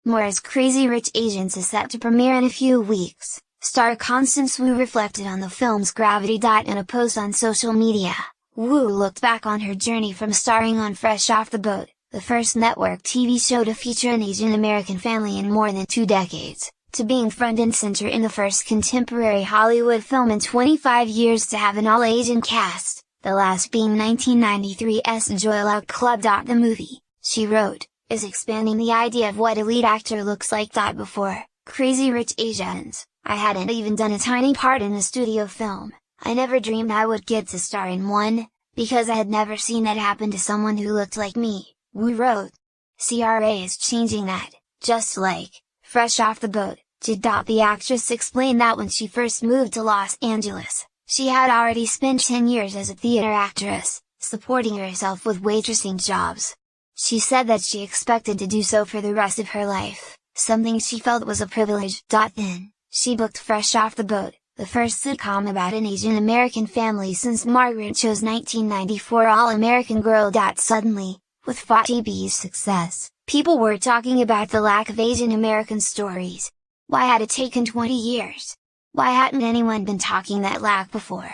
Moore's Crazy Rich Asians is set to premiere in a few weeks. Star Constance Wu reflected on the film's gravity. In a post on social media, Wu looked back on her journey from starring on Fresh Off the Boat, the first network TV show to feature an Asian American family in more than 2 decades, to being front and center in the first contemporary Hollywood film in 25 years to have an all-Asian cast, the last being 1993's Joy Luck Club. The movie, she wrote, is expanding the idea of what a lead actor looks like. Before Crazy Rich Asians, I hadn't even done a tiny part in a studio film. I never dreamed I would get to star in one, because I had never seen that happen to someone who looked like me, Wu wrote. CRA is changing that, just like Fresh Off the Boat did. The actress explained that when she first moved to Los Angeles, she had already spent 10 years as a theater actress, supporting herself with waitressing jobs. She said that she expected to do so for the rest of her life, something she felt was a privilege. Then, she booked Fresh Off the Boat, the first sitcom about an Asian American family since Margaret Cho's 1994 All-American Girl. Suddenly, with FOTB's success, people were talking about the lack of Asian American stories. Why had it taken 20 years? Why hadn't anyone been talking that lack before?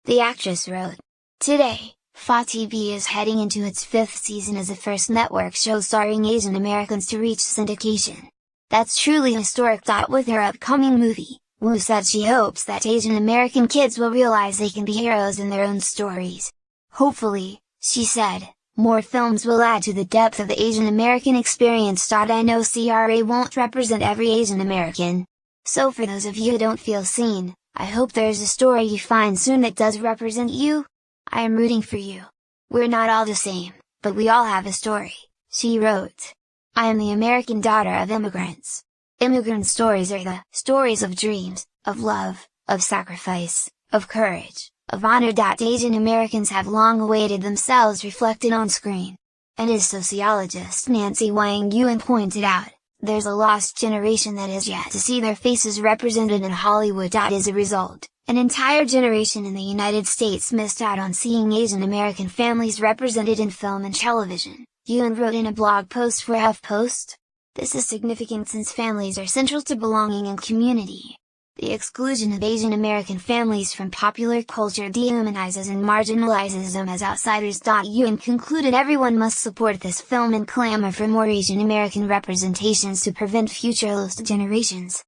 The actress wrote. Today, FOTB is heading into its 5th season as the first network show starring Asian Americans to reach syndication. That's truly historic. With her upcoming movie, Wu said she hopes that Asian American kids will realize they can be heroes in their own stories. Hopefully, she said, more films will add to the depth of the Asian American experience. I know CRA won't represent every Asian American. So for those of you who don't feel seen, I hope there's a story you find soon that does represent you. I am rooting for you. We're not all the same, but we all have a story, she wrote. I am the American daughter of immigrants. Immigrant stories are the stories of dreams, of love, of sacrifice, of courage, of honor. Asian Americans have long awaited themselves reflected on screen. And as sociologist Nancy Wang Yuan pointed out, there's a lost generation that has yet to see their faces represented in Hollywood. As a result, an entire generation in the United States missed out on seeing Asian American families represented in film and television, Yuan wrote in a blog post for HuffPost. This is significant since families are central to belonging and community. The exclusion of Asian American families from popular culture dehumanizes and marginalizes them as outsiders. Yuan concluded everyone must support this film and clamor for more Asian American representations to prevent future lost generations.